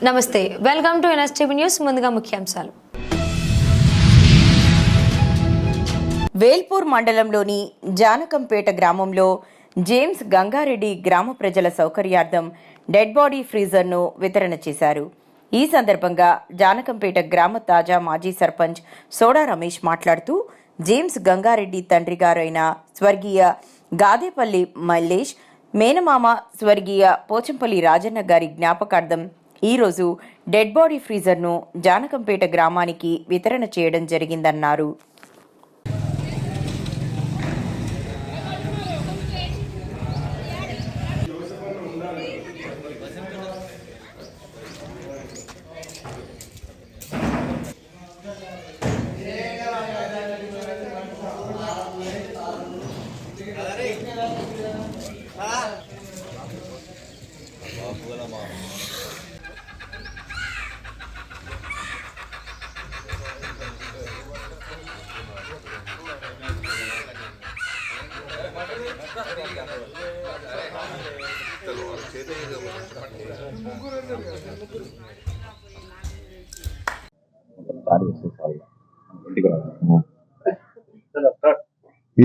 నమస్తే, welcome to NSTV news. ముందుగా ముఖ్యాంశాలు. వేల్పూర్ మండలంలోని జానకంపేట గ్రామంలో జేమ్స్ గంగారెడ్డి గ్రామ ప్రజల సౌకర్యార్థం డెడ్ బాడీ ఫ్రీజర్ను వితరణ చేశారు. ఈ సందర్భంగా జానకంపేట గ్రామ తాజా మాజీ సర్పంచ్ సోడా రమేష్ మాట్లాడుతూ, జేమ్స్ గంగారెడ్డి తండ్రి గారైన స్వర్గీయ గాదేపల్లి మల్లేష్, మేనమామ స్వర్గీయ పోచంపల్లి రాజన్న గారి జ్ఞాపకార్థం ఈరోజు డెడ్ బాడీ ఫ్రీజర్ను జానకంపేట గ్రామానికి వితరణ చేయడం జరిగిందన్నారు.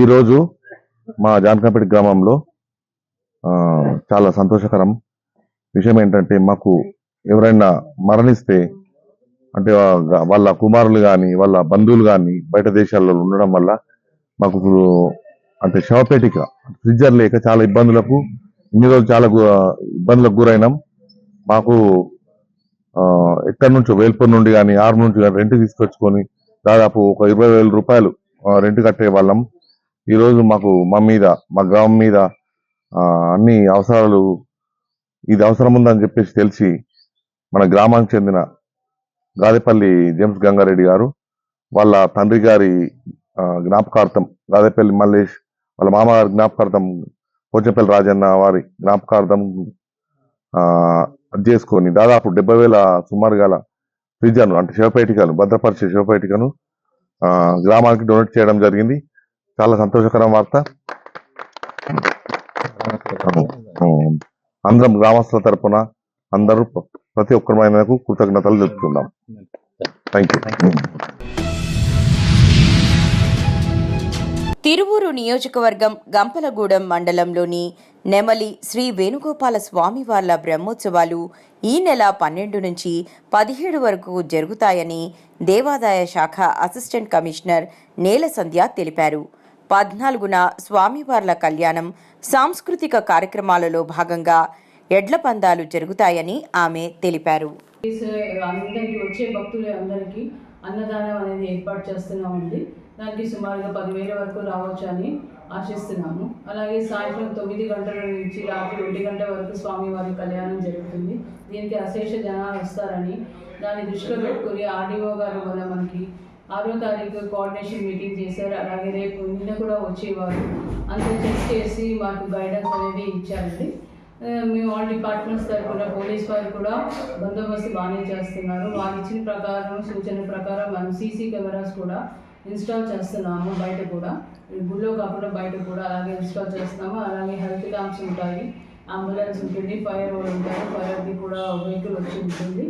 ఈరోజు మా జానకంపేట గ్రామంలో చాలా సంతోషకరం విషయం ఏంటంటే, మాకు ఎవరైనా మరణిస్తే అంటే వాళ్ళ కుమారులు కానీ వాళ్ళ బంధువులు కానీ బయట దేశాల్లో ఉండడం వల్ల మాకు అంటే శవపేటిక ఫ్రిడ్జర్ లేక చాలా ఇబ్బందులకు ఇన్ని రోజులు చాలా ఇబ్బందులకు గురైనాం. మాకు ఎక్కడి నుంచో వేల్పూర్ నుండి కానీ ఆరు నుంచి కానీ రెంట్ తీసుకొచ్చుకొని దాదాపు ఒక 20,000 రూపాయలు రెంట్ కట్టే వాళ్ళం. ఈరోజు మాకు మా గ్రామం మీద అన్ని అవసరాలు ఇది అవసరం ఉందని చెప్పేసి తెలిసి మన గ్రామానికి చెందిన గాదేపల్లి జేమ్స్ గంగారెడ్డి గారు వాళ్ళ తండ్రి గారి జ్ఞాపకార్థం, గాదేపల్లి మల్లేష్ వాళ్ళ మామగారి జ్ఞాపకార్థం, పోచంపల్లి రాజన్న వారి జ్ఞాపకార్థం చేసుకొని దాదాపు 70,000 సుమారు గల ఫ్రిడ్జర్ను అంటే శవపేటికను భద్రపరిచే శవపేటికను గ్రామానికి డొనేట్ చేయడం జరిగింది. చాలా సంతోషకరం వార్త. అందరం గ్రామస్తుల తరపున అందరూ ప్రతి ఒక్కరిమైనకు కృతజ్ఞతలు తెలుపుతున్నాం. Thank you. తిరువూరు నియోజకవర్గం గంపలగూడెం మండలంలోని నెమలి శ్రీ వేణుగోపాల స్వామివార్ల బ్రహ్మోత్సవాలు ఈ నెల 12 నుంచి 17 వరకు జరుగుతాయని దేవాదాయ శాఖ అసిస్టెంట్ కమిషనర్ నేల సంధ్య తెలిపారు. 14న స్వామివార్ల కళ్యాణం, సాంస్కృతిక కార్యక్రమాలలో భాగంగా ఎడ్ల పందాలు జరుగుతాయని ఆమె తెలిపారు. అందరికి వచ్చే భక్తులందరికీ అన్నదానం అనేది ఏర్పాటు చేస్తున్నామండి. దానికి సుమారుగా 10,000 వరకు రావచ్చు అని ఆశిస్తున్నాము. అలాగే సాయంత్రం 9 గంటల నుంచి రాత్రి 1 గంట వరకు స్వామివారి కళ్యాణం జరుగుతుంది. దీనికి అశేష జనాలు వస్తారని దాన్ని దృష్టిలో పెట్టుకుని ఆర్డీఓ గారు మనకి 6వ తారీఖు కోఆర్డినేషన్ మీటింగ్ చేశారు. అలాగే రేపు నిన్న కూడా వచ్చేవారు. అంతా చెక్ చేసి మాకు గైడెన్స్ అనేది ఇచ్చారండి. మేము ఆల్ డిపార్ట్మెంట్స్ తరఫున పోలీస్ వారు కూడా బందోబస్తు బాగానే చేస్తున్నారు. వారు ఇచ్చిన ప్రకారం సూచన ప్రకారం మనం సీసీ కెమెరాస్ కూడా ఇన్స్టాల్ చేస్తున్నాము. బయట కూడా గుళ్ళో కాకుండా బయట కూడా అలాగే ఇన్స్టాల్ చేస్తున్నాము. అలాగే హెల్త్ క్యాంప్స్ ఉంటాయి, అంబులెన్స్ ఉంటుంది, ఫైర్ వాళ్ళు ఉంటారు, ఫైర్ది కూడా వెహికల్ వచ్చి ఉంటుంది.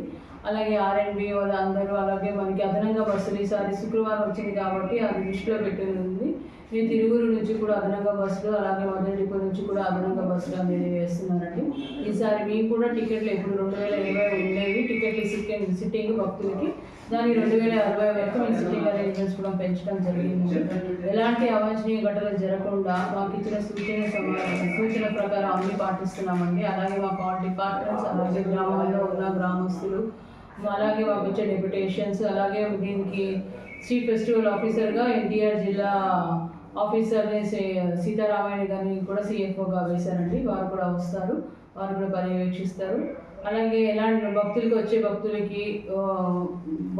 అలాగే R&B వాళ్ళు అందరూ, అలాగే మనకి అదనంగా బస్సులు ఈసారి శుక్రవారం వచ్చింది కాబట్టి అది దృష్టిలో పెట్టింది. మీ తిరువురు నుంచి కూడా అదనంగా బస్సులు, అలాగే మొదటి డిపో నుంచి కూడా అదనంగా బస్సులు అనేది వేస్తున్నారండి. ఈసారి మీకు కూడా టికెట్లు ఇప్పుడు 2020 ఉండేవి టికెట్లు సిట్టింగ్ భక్తులకి, దాని 2060 వరకు మీ సిట్టింగ్ అరేంజ్మెంట్స్ కూడా పెంచడం జరిగింది. ఎలాంటి అవాంఛనీయ ఘటనలు జరగకుండా మాకు ఇచ్చిన సూచన ప్రకారం అన్ని పాటిస్తున్నామండి. అలాగే మాకు ఆల్ డిపార్ట్మెంట్స్, అలాగే గ్రామాల్లో ఉన్న గ్రామస్తులు, అలాగే మాకు వచ్చే డెప్యుటేషన్స్, అలాగే దీనికి స్ట్రీట్ ఫెస్టివల్ ఆఫీసర్గా ఎన్టీఆర్ జిల్లా ఆఫీసర్ని సీతారామయ్య గారిని కూడా CFOగా వేశారండి. వారు కూడా వస్తారు, వారు కూడా పర్యవేక్షిస్తారు. అలాగే ఎలాంటి భక్తులకి వచ్చే భక్తులకి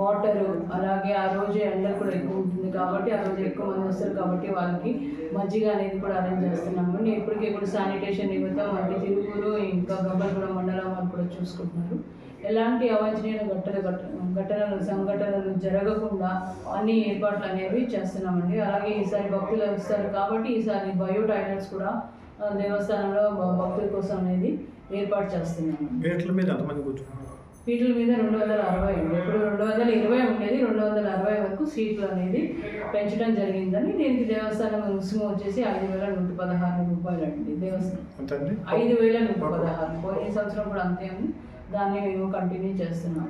వాటరు, అలాగే ఆ రోజు ఎండ కూడా ఎక్కువ ఉంటుంది కాబట్టి ఆ రోజు ఎక్కువ మంది వస్తారు కాబట్టి వాళ్ళకి మజ్జిగ అనేది కూడా అరేంజ్ చేస్తున్నాము. ఇప్పటికీ కూడా శానిటేషన్ నిమిత్తం మనకి తిరువురు ఇంకా గంపలగూడెం మండలం వాళ్ళు కూడా చూసుకుంటున్నారు. ఎలాంటి అవాంఛనీయ సంఘటనలు జరగకుండా అన్ని ఏర్పాట్లు అనేవి చేస్తున్నామండి. అలాగే ఈసారి భక్తులు వస్తారు కాబట్టి ఈసారి బయో టాయిలెట్స్ కూడా దేవస్థానంలో భక్తుల కోసం అనేది ఏర్పాటు చేస్తున్నాము. గేట్ల మీద ఎంతమంది కూర్చున్నారు? వీటి మీద 260 ఉంది. ఇప్పుడు 220 ఉండేది, 260 వరకు సీట్లు అనేది పెంచడం జరిగిందని. దీనికి దేవస్థానం రుసుము వచ్చేసి 5,116 రూపాయలు అండి. దేవస్థానం 5,116. పోయిన సంవత్సరం కూడా అంతే ఉంది. దాన్ని మేము కంటిన్యూ చేస్తున్నాం.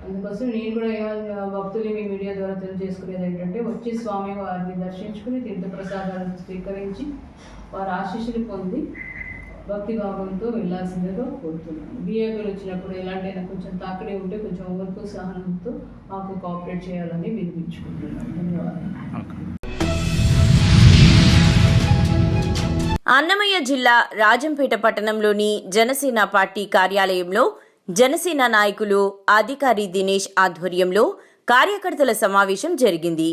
అందుకోసం నేను కూడా ఏమైనా భక్తులు మీ మీడియా ద్వారా తెలియజేసుకునేది ఏంటంటే, వచ్చి స్వామి వారిని దర్శించుకుని తీర్థప్రసాదాలను స్వీకరించి వారి ఆశీస్సులు పొంది భక్తి భావంతో వెళ్ళాల్సిందిగా కోరుతున్నాను. బీఏపీలు వచ్చినప్పుడు ఎలాంటైనా కొంచెం తాకిడి ఉంటే కొంచెం ఓర్పు సహనంతో మాకు కోఆపరేట్ చేయాలని వినిపించుకుంటున్నాను. ధన్యవాదాలు. అన్నమయ్య జిల్లా రాజంపేట పట్టణంలోని జనసేన పార్టీ కార్యాలయంలో జనసేన నాయకులు అధికారి దినేష్ ఆధ్వర్యంలో కార్యకర్తల సమావేశం జరిగింది.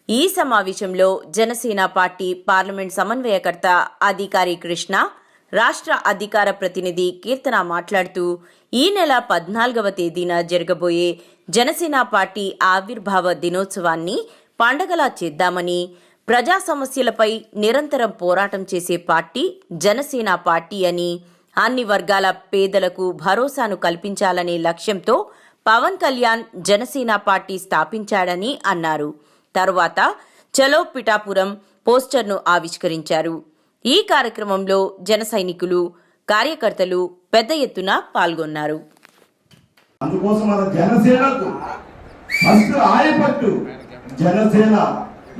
ఈ సమావేశంలో జనసేన పార్టీ పార్లమెంట్ సమన్వయకర్త అధికారి కృష్ణ, రాష్ట్ర అధికార ప్రతినిధి కీర్తన మాట్లాడుతూ ఈ నెల 14వ తేదీన జరగబోయే జనసేన పార్టీ ఆవిర్భావ దినోత్సవాన్ని పండగలా చేద్దామని, ప్రజా సమస్యలపై నిరంతరం పోరాటం చేసే పార్టీ జనసేన పార్టీ అని, అన్ని వర్గాల పేదలకు భరోసాను కల్పించాలనే లక్ష్యంతో పవన్ కళ్యాణ్ జనసేన పార్టీ స్థాపించాడని అన్నారు. తరువాత చలో పిఠాపురం పోస్టర్ను ఆవిష్కరించారు. ఈ కార్యక్రమంలో జన సైనికులు, కార్యకర్తలు పెద్ద ఎత్తున పాల్గొన్నారు. అందుకోసం మన జనసేనకు ఫస్ట్ ఆయపట్టు జనసేన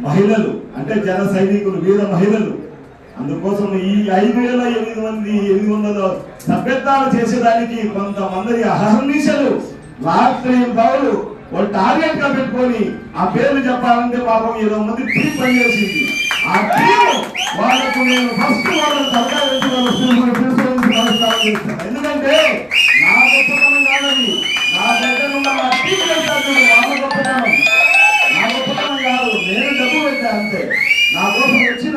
మహిళలు అంటే జన సైనికులు, వీర మహిళలు. అందుకోసం ఈ 5,800 సభ్యత్వాలు చేసేదానికి కొంతమంది అహర్నిశలు రాత్రి బావులు వాళ్ళు టార్గెట్ గా పెట్టుకొని ఆ పేర్లు చెప్పాలంటే పాపం 20 మంది టీం పనిచేసింది. ఆ టీం వాళ్ళకు నేను ఫస్ట్ వాళ్ళని సర్కారు ఎందుకంటే నా గొప్పతనం కాదని, నా దగ్గర ఉన్న నా టీం చేస్తారు వాళ్ళ గొప్పతనం, నా గొప్పతనం కాదు. నేను డబ్బు పెట్టా అంతే. నా కోసం వచ్చిన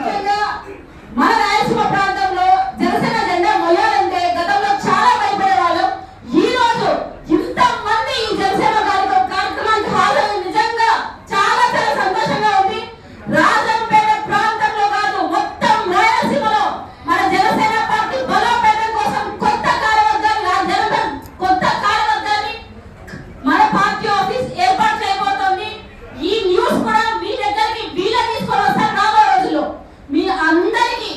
మన రాయలసీమ ప్రాంతంలో జనసేన జెండా మొయ్యాలంటే గతంలో చాలా భయపడేవాళ్ళం. ఈ రోజు ఇంతమంది ఈ జనసేన కార్యక్రమానికి హాజరు నిజంగా చాలా చాలా సంతోషంగా ఉంది. రాజంపేట ప్రాంతంలో కాదు, మొత్తం రాయలసీమలో మన జనసేన పార్టీ బలోపేతం కోసం కొత్త కార్యవర్గాన్ని మన పార్టీ ఆఫీస్ ఏర్పాటు చేయబోతోంది. ఈ న్యూస్ కూడా మీ దగ్గరికి వీళ్ళ తీసుకొని వస్తారు రాబోయే రోజుల్లో. మీ అందరికీ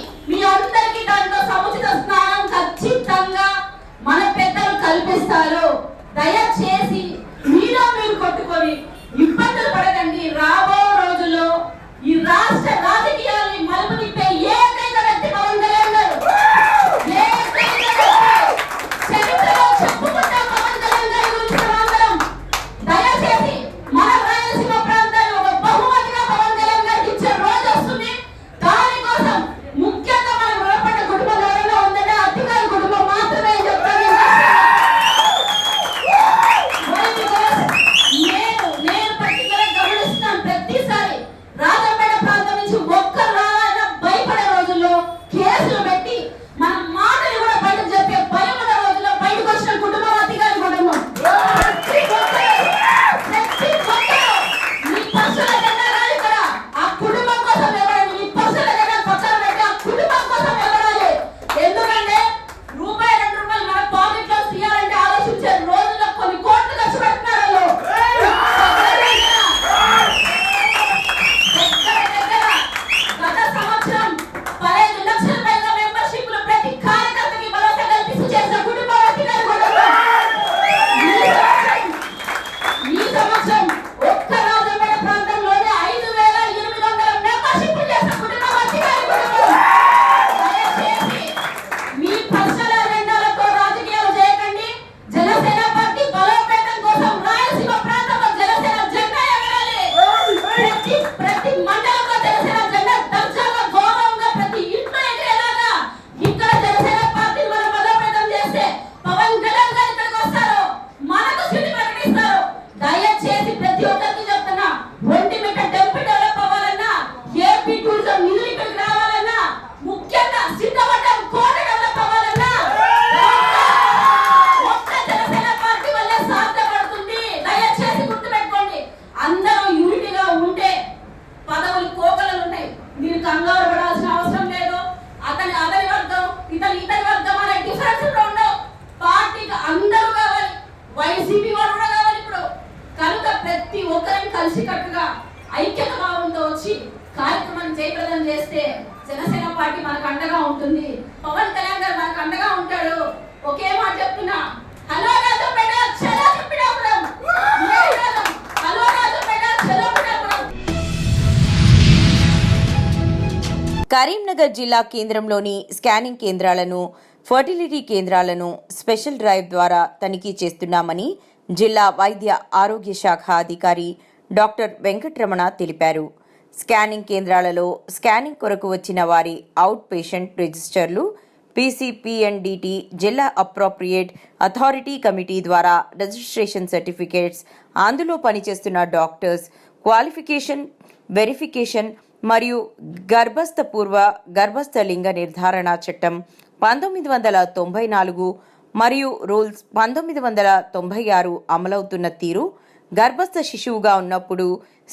కలిసికట్టుగా ఐక్యత భావంతో వచ్చి కార్యక్రమాన్ని జయప్రదం చేస్తే జనసేన పార్టీ మనకు అండగా ఉంటుంది. పవన్ కళ్యాణ్ గారు మనకు అండగా ఉంటాడు. ఒకే మాట చెప్తున్నా, హలో రాజంపేట చలో పిఠాపురం, హలో రాజంపేట చలో పిఠాపురం. కరీంనగర్ జిల్లా కేంద్రంలోని స్కానింగ్ కేంద్రాలను, ఫర్టిలిటీ కేంద్రాలను స్పెషల్ డ్రైవ్ ద్వారా తనిఖీ చేస్తున్నామని జిల్లా వైద్య ఆరోగ్య శాఖ అధికారి డాక్టర్ వెంకటరమణ తెలిపారు. స్కానింగ్ కేంద్రాలలో స్కానింగ్ కొరకు వచ్చిన వారి అవుట్ పేషెంట్ రిజిస్టర్లు పీసీపీఎన్డీటీ జిల్లా అప్రోప్రియేట్ అథారిటీ కమిటీ ద్వారా రిజిస్ట్రేషన్ సర్టిఫికేట్స్, అందులో పనిచేస్తున్న డాక్టర్స్ క్వాలిఫికేషన్ వెరిఫికేషన్ మరియు గర్భస్థ పూర్వ గర్భస్థ లింగ నిర్ధారణ చట్టం 1994 మరియు రూల్స్ 1996 అమలవుతున్న తీరు, గర్భస్థ శిశువుగా ఉన్నప్పుడు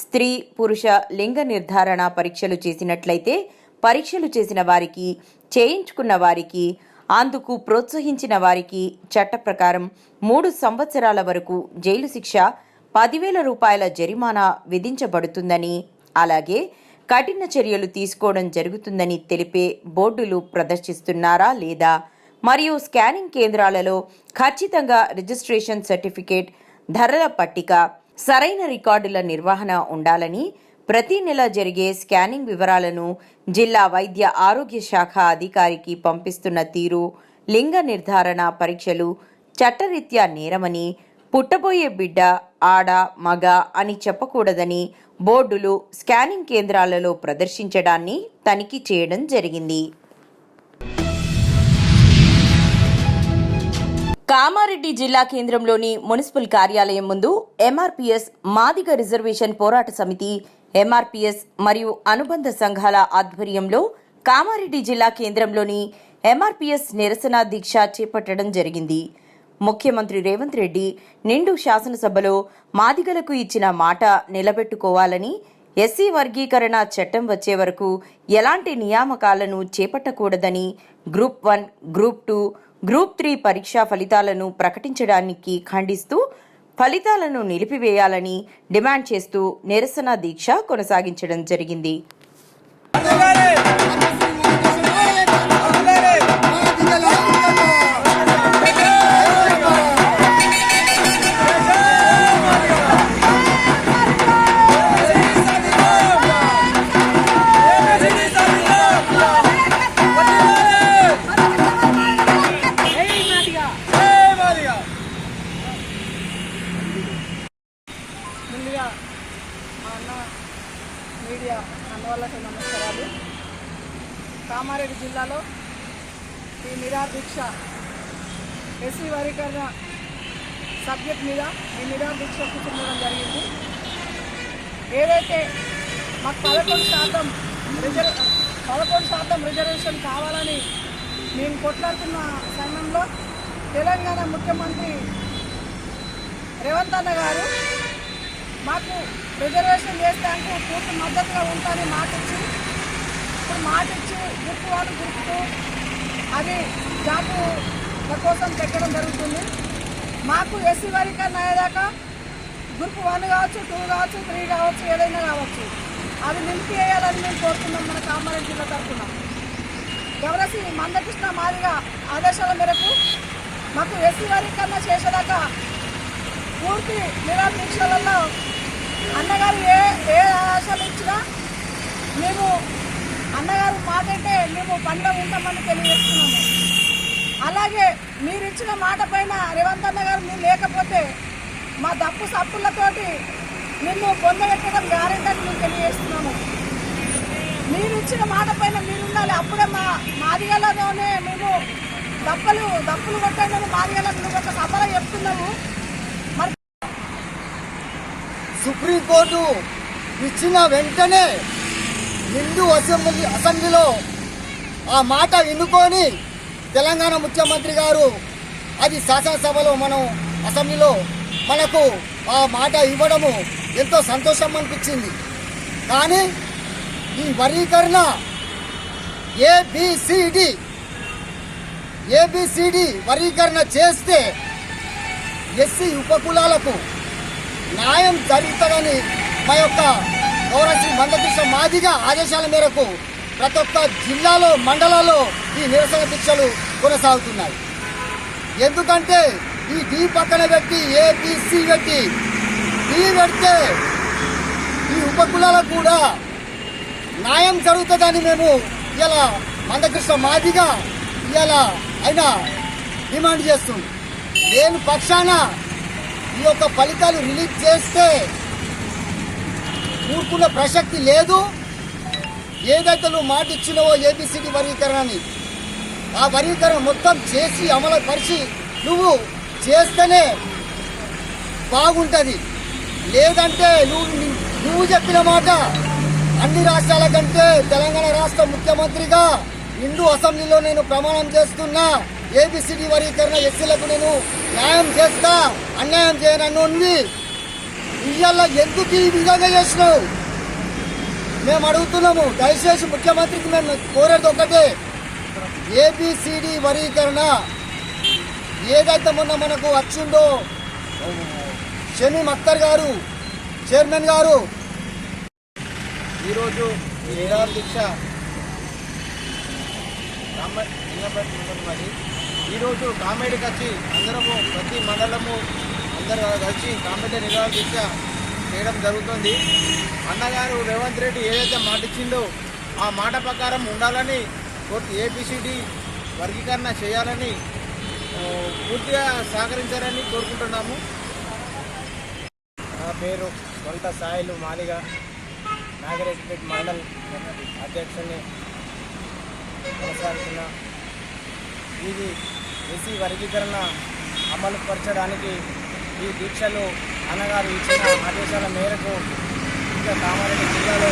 స్త్రీ పురుష లింగ నిర్ధారణ పరీక్షలు చేసినట్లయితే పరీక్షలు చేసిన వారికి, చేయించుకున్న వారికి, అందుకు ప్రోత్సహించిన వారికి చట్ట ప్రకారం 3 సంవత్సరాల వరకు జైలు శిక్ష, 10,000 రూపాయల జరిమానా విధించబడుతుందని, అలాగే కఠిన చర్యలు తీసుకోవడం జరుగుతుందని తెలిపే బోర్డులు ప్రదర్శిస్తున్నారా లేదా, మరియు స్కానింగ్ కేంద్రాలలో ఖచ్చితంగా రిజిస్ట్రేషన్ సర్టిఫికేట్, ధరల పట్టిక, సరైన రికార్డుల నిర్వహణ ఉండాలని, ప్రతి నెల జరిగే స్కానింగ్ వివరాలను జిల్లా వైద్య ఆరోగ్య శాఖ అధికారికి పంపిస్తున్న తీరు, లింగ నిర్ధారణ పరీక్షలు చట్టరీత్యా నేరమని, పుట్టబోయే బిడ్డ ఆడ మగ అని చెప్పకూడదని బోర్డులు స్కానింగ్ కేంద్రాలలో ప్రదర్శించడాన్ని తనిఖీ చేయడం జరిగింది. కామారెడ్డి జిల్లా కేంద్రంలోని మున్సిపల్ కార్యాలయం ముందు ఎంఆర్పీఎస్ మాదిగ రిజర్వేషన్ పోరాట సమితి, ఎంఆర్పీఎస్ మరియు అనుబంధ సంఘాల ఆధ్వర్యంలో కామారెడ్డి జిల్లా కేంద్రంలోని ఎంఆర్పీఎస్ నిరసన దీక్ష చేపట్టడం జరిగింది. ముఖ్యమంత్రి రేవంత్ రెడ్డి నిండు శాసనసభలో మాదిగలకు ఇచ్చిన మాట నిలబెట్టుకోవాలని, ఎస్సీ వర్గీకరణ చట్టం వచ్చే వరకు ఎలాంటి నియామకాలను చేపట్టకూడదని, గ్రూప్ 1, గ్రూప్ 2, గ్రూప్ 3 పరీక్షా ఫలితాలను ప్రకటించడానికి ఖండిస్తూ ఫలితాలను నిలిపివేయాలని డిమాండ్ చేస్తూ నిరసన దీక్ష కొనసాగించడం జరిగింది. ముందుగా మా అన్న మీడియా అన్నవాళ్ళకి నమస్కారాలు. కామారెడ్డి జిల్లాలో ఈ నిరాదీక్ష ఎస్సీ వర్గీకరణ సబ్జెక్ట్ మీద ఈ నిరాదీక్ష కూర్చోవడం జరిగింది. ఏదైతే మాకు 11% రిజర్వేషన్ కావాలని మేము కొట్లాడుతున్న సమయంలో తెలంగాణ ముఖ్యమంత్రి రేవంత్ అన్న గారు మాకు రిజర్వేషన్ చేస్తానికి పూర్తి మద్దతుగా ఉంటానని మాట ఇచ్చి గ్రూప్ 1, గ్రూప్ 2 అది జాబుల కోసం పెట్టడం జరుగుతుంది. మాకు ఎస్సీ వర్గీకరణ అయ్యేదాకా గ్రూప్ 1 కావచ్చు, 2 కావచ్చు, 3 కావచ్చు, ఏదైనా కావచ్చు అది నిలిపివేయాలని మేము కోరుతున్నాం. మన కామారెడ్డి జిల్లా తరఫున గవర్నర్ మందకృష్ణ మాదిగ ఆదేశాల మేరకు మాకు ఎస్సీ వర్గీకరణ చేసేదాకా పూర్తి నిరాదీక్షలలో అన్నగారు ఏ ఆశలు ఇచ్చినా మేము అన్నగారు మాట అంటే మేము పనిలో ఉంటామని తెలియజేస్తున్నాము. అలాగే మీరు ఇచ్చిన మాట పైన రేవంత్ అన్న గారు మీరు లేకపోతే మా దప్పు సప్పులతోటి నిన్ను పొందబెట్టడం గ్యారెంటీ అని మేము తెలియజేస్తున్నాము. మీరు ఇచ్చిన మాట పైన మీరు ఉండాలి. అప్పుడే మాదిగలలోనే మేము దప్పులు కొట్టాలని మాదిగలకు నువ్వు ఒక సభలో చెప్తున్నాము. మరి సుప్రీంకోర్టు ఇచ్చిన వెంటనే నిండు అసెంబ్లీలో ఆ మాట వినుకొని తెలంగాణ ముఖ్యమంత్రి గారు అది శాసనసభలో మనం అసెంబ్లీలో మనకు ఆ మాట ఇవ్వడము ఎంతో సంతోషం అనిపించింది. కానీ ఈ వర్గీకరణ ఏబిసిడి వర్గీకరణ చేస్తే ఎస్సీ ఉపకులాలకు న్యాయం జరుగుతుందని మా యొక్క గౌరవశ్రీ మందకృష్ణ మాదిగ ఆదేశాల మేరకు ప్రతి ఒక్క జిల్లాలో మండలాల్లో ఈ నిరసన దీక్షలు కొనసాగుతున్నాయి. ఎందుకంటే ఈ డి పక్కన పెట్టి ఏబిసి పెట్టి డి పెడితే ఈ ఉపకులాలకు కూడా న్యాయం జరుగుతుందని మేము ఇలా మందకృష్ణ మాదిగా ఇలా అయినా డిమాండ్ చేస్తుంది. నేను పక్షాన ఈ యొక్క ఫలితాలు రిలీజ్ చేస్తే ఊరుకునే ప్రసక్తి లేదు. ఏదైతే నువ్వు మాట ఇచ్చినవో ఏబిసిడి వర్గీకరణని ఆ వర్గీకరణ మొత్తం చేసి అమలు పరిచి నువ్వు చేస్తేనే బాగుంటుంది. లేదంటే నువ్వు చెప్పిన మాట అన్ని రాష్ట్రాల కంటే తెలంగాణ రాష్ట్ర ముఖ్యమంత్రిగా హిందూ అసెంబ్లీలో నేను ప్రమాణం చేస్తున్నా, ఏబిసిడి వర్గీకరణ ఎస్సీలకు నేను న్యాయం చేస్తా, అన్యాయం చేయనని ఉంది. ఇవాళ ఎందుకు ఈ విధంగా చేసినావు మేము అడుగుతున్నాము. దయచేసి ముఖ్యమంత్రికి మేము కోరేది ఒకటే, ఏబిసిడి వర్గీకరణ ఏదైతే మొన్న మనకు వచ్చిందో షమీం అఖ్తర్ గారు చైర్మన్ గారు ఈరోజు ఈ నిరాహార దీక్ష మరి ఈరోజు కామెడీకి వచ్చి అందరము ప్రతి మండలము అందరూ కలిసి కామెడీ నిరాహార దీక్ష చేయడం జరుగుతుంది. అన్నగారు రేవంత్ రెడ్డి ఏదైతే మాట ఇచ్చిందో ఆ మాట ప్రకారం ఉండాలని ఏబిసిడి వర్గీకరణ చేయాలని పూర్తిగా సహకరించాలని కోరుకుంటున్నాము. నా పేరు కొంత సాయిలు మాదిగ, నాగరేజ్పేట్ మండల్ అధ్యక్షుని కొనసాగుతున్న ఇది ఎస్సీ వర్గీకరణ అమలు పరచడానికి ఈ దీక్షలు అన్నగారు ఇచ్చిన ఆదేశాల మేరకు ఇంకా కామారెడ్డి జిల్లాలో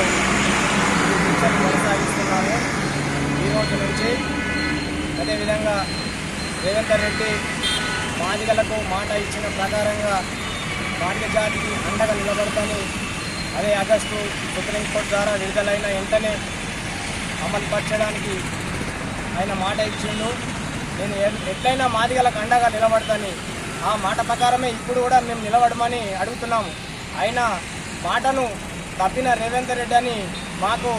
ఈ దీక్షలు కొనసాగిస్తున్నాము ఈరోజు నుంచి. అదేవిధంగా రేవంత్ రెడ్డి మాదిగలకు మాట ఇచ్చిన ప్రకారంగా మాదిగ జాతికి అండగా నిలబడతాను, అదే ఆగస్టు సుప్రీంకోర్టు ద్వారా విడుదలైన వెంటనే అమలు పరచడానికి ఆయన మాట ఇచ్చిండు. నేను ఎట్లయినా మాదిగలకు అండగా నిలబడతాను, ఆ మాట ప్రకారమే ఇప్పుడు కూడా మేము నిలబడమని అడుగుతున్నాము. ఆయన మాటను తప్పిన రేవంత్ రెడ్డి అని మాకు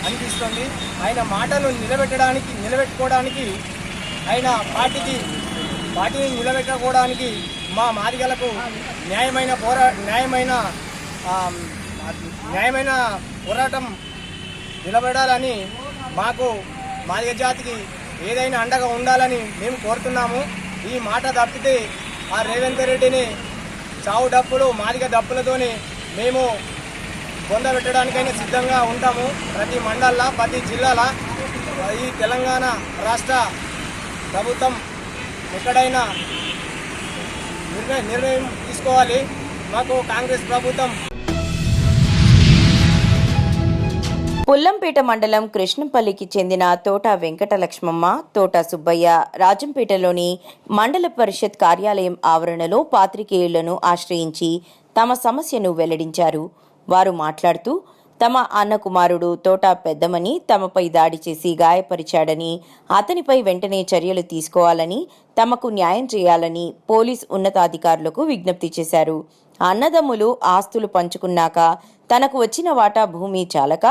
అనిపిస్తుంది. ఆయన మాటను నిలబెట్టుకోవడానికి ఆయన పార్టీని నిలబెట్టుకోవడానికి మా మాదిగలకు న్యాయమైన పోరాటం నిలబడాలని, మాకు మాదిగ జాతికి ఏదైనా అండగా ఉండాలని మేము కోరుతున్నాము. ఈ మాట తప్పితే ఆ రేవంత్ రెడ్డిని చావు డప్పులు మాదిగ డప్పులతోని మేము పొందబెట్టడానికైనా సిద్ధంగా ఉంటాము. ప్రతి మండల ప్రతి జిల్లాల ఈ తెలంగాణ రాష్ట్ర ప్రభుత్వం ఎక్కడైనా నిర్ణయం తీసుకోవాలి. మాకు కాంగ్రెస్ ప్రభుత్వం పుల్లంపేట మండలం కృష్ణంపల్లికి చెందిన తోట వెంకటలక్ష్మమ్మ, తోట సుబ్బయ్య రాజంపేటలోని మండల పరిషత్ కార్యాలయం ఆవరణలో పాత్రికేయులను ఆశ్రయించి తమ సమస్యను వెల్లడించారు. వారు మాట్లాడుతూ తమ అన్న కుమారుడు తోట పెద్దమని తమపై దాడి చేసి గాయపరిచాడని, అతనిపై వెంటనే చర్యలు తీసుకోవాలని, తమకు న్యాయం చేయాలని పోలీస్ ఉన్నతాధికారులకు విజ్ఞప్తి చేశారు. అన్నదమ్ములు ఆస్తులు పంచుకున్నాక తనకు వచ్చిన వాటా భూమి చాలక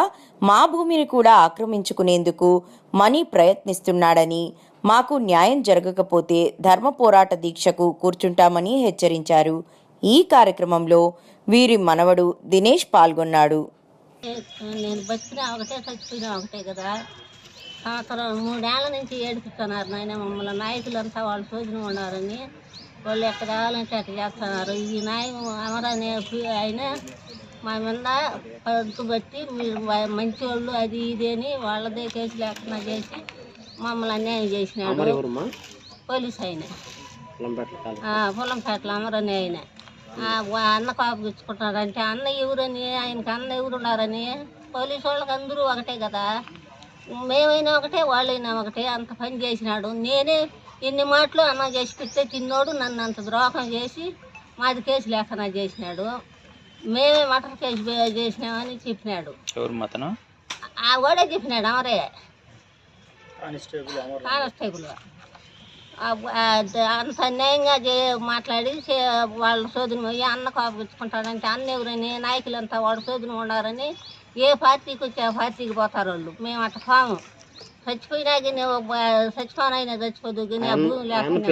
మా భూమిని కూడా ఆక్రమించుకునేందుకు మనీ ప్రయత్నిస్తున్నాడని, మాకు న్యాయం జరగకపోతే ధర్మ పోరాట దీక్షకు కూర్చుంటామని హెచ్చరించారు. ఈ కార్యక్రమంలో వీరి మనవడు దినేష్ పాల్గొన్నాడు. నేను బతికినా ఒకటే చచ్చిపోయినా ఒకటే కదా. సంవత్సరం 3 ఏళ్ల నుంచి ఏడుపుతున్నారు నాయన మమ్మల్ని. నాయకులంతా వాళ్ళు శోధన ఉన్నారని వాళ్ళు ఎక్కడ కావాలంటే అట్లా చేస్తున్నారు. ఈ న్యాయం అమరనే ఆయన మా మీద పట్టుబట్టి మీరు మంచి వాళ్ళు అది ఇది అని వాళ్ళదే కేసు లేకుండా చేసి మమ్మల్ని అన్యాయం చేసినాడు. పోలీసు ఆయన పొలంపేటలో అమరని ఆయన అన్న కాపుచ్చుకుంటారంటే అన్న ఎవరని, ఆయనకి అన్న ఎవరున్నారని పోలీసు వాళ్ళకి అందరూ ఒకటే కదా. మేమైనా ఒకటే వాళ్ళైనా ఒకటే. అంత పని చేసినాడు. నేనే ఎన్ని మాటలు అన్న చేసి పెడితే తిన్నోడు నన్ను అంత ద్రోహం చేసి మాది కేసు లేకుండా చేసినాడు. మేమే మటర్ కేసు చేసినామని చెప్పినాడు. ఆ వాడే చెప్పినాడు అమరే కానిస్టేబుల్. అంత అన్యాయంగా మాట్లాడి వాళ్ళ సోదరు పోయి అన్న కోపించుకుంటాడంటే అన్న ఎవరని నాయకులంతా వాళ్ళ సోదరు ఉన్నారని ఏ పార్టీకి వచ్చి ఆ పార్టీకి పోతారు వాళ్ళు. మేము అట్లా పోము. చచ్చిపోయినా కానీ చచ్చిపోయినా చచ్చిపోదు కానీ ఆ భూమి లేకుండా.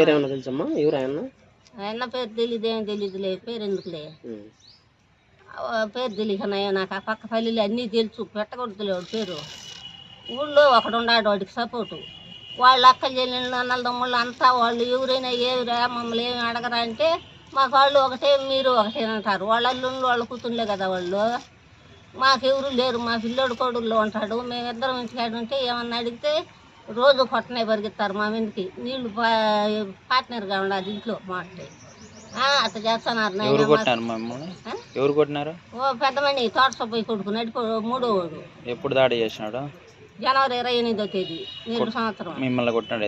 ఆయన పేరు తెలియదేమో తెలియదులే, పేరు ఎందుకులే, పేరు తెలియకన్నాయో నాకు. ఆ పక్క పల్లెలు అన్నీ తెలుసు, పెట్టకూడదులే వాడి పేరు. ఊళ్ళో ఒకడు ఉన్నాడు వాడికి సపోర్టు. వాళ్ళ అక్కలు చెల్లెళ్ళు అన్నల తమ్ముళ్ళు అంతా వాళ్ళు ఎవరైనా ఏమిరా మమ్మల్ని ఏమి అడగరా అంటే మాకు వాళ్ళు ఒకటే మీరు ఒకటే అంటారు. వాళ్ళ అల్లుళ్ళు వాళ్ళ కూతుళ్ళే కదా వాళ్ళు. మాకెవరు లేరు, మా పిల్లోడు కొడుల్లో ఉంటాడు. మేమిద్దరం ఇంటికాడ ఉంటే ఏమన్నా అడిగితే రోజు కొట్టనే పరిగెత్తారు మా మీదకి. నీళ్లు పార్ట్నర్గా ఉండాలి ఇంట్లో మాట్లాడి అట్లా చేస్తున్నారు. ఎవరు కొట్టినారు? ఓ పెద్దమణి తోట సబ్బయ్య కొడుకు నడిపో మూడో వాడు. ఎప్పుడు దాడి చేసినాడు? జనవరి 28వ తేదీ నేడు సంవత్సరం. మిమ్మల్ని కొట్టినాడు?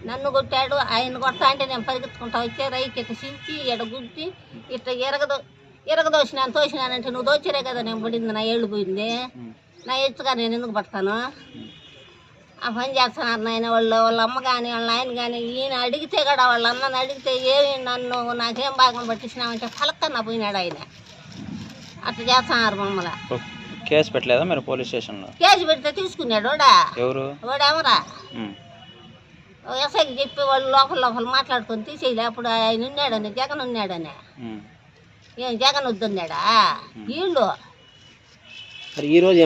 నన్ను కొట్టాడు. ఆయన కొడతా అంటే నేను పరిగెత్తుకుంటా వచ్చే రైకి ఇట్లా చించి ఎడగుద్ది ఇట్లా ఎరగదోసినాను. తోసినానంటే నువ్వు దోచిరే కదా నేను పడింది, నా ఏళ్ళు పోయింది, నా ఎత్తుగా నేను ఎందుకు పడతాను? ఆ పని చేస్తున్నారు నాయన వాళ్ళు. వాళ్ళ అమ్మ కానీ వాళ్ళ ఆయన కానీ. ఈయన అడిగితే కూడా వాళ్ళ అన్నని అడిగితే ఏమి నన్ను నాకేం భాగం పట్టించినామంటే పలక్కన్నా పోయినాడు ఆయన. అట్లా చేస్తున్నారు మమ్మల్ని. కేసు పెట్టలేదా మీరు పోలీస్ స్టేషన్లో? కేసు పెడితే తీసుకున్నాడు వాడా. ఎవరు వాడేమరా ఎస్ఐకి చెప్పి వాళ్ళు లోపల మాట్లాడుకొని తీసేయలే. అప్పుడు ఆయన ఉన్నాడని, జగన్ ఉన్నాడని. ఏం జగన్ వద్దన్నాడా వీళ్ళు? ఈ రోజు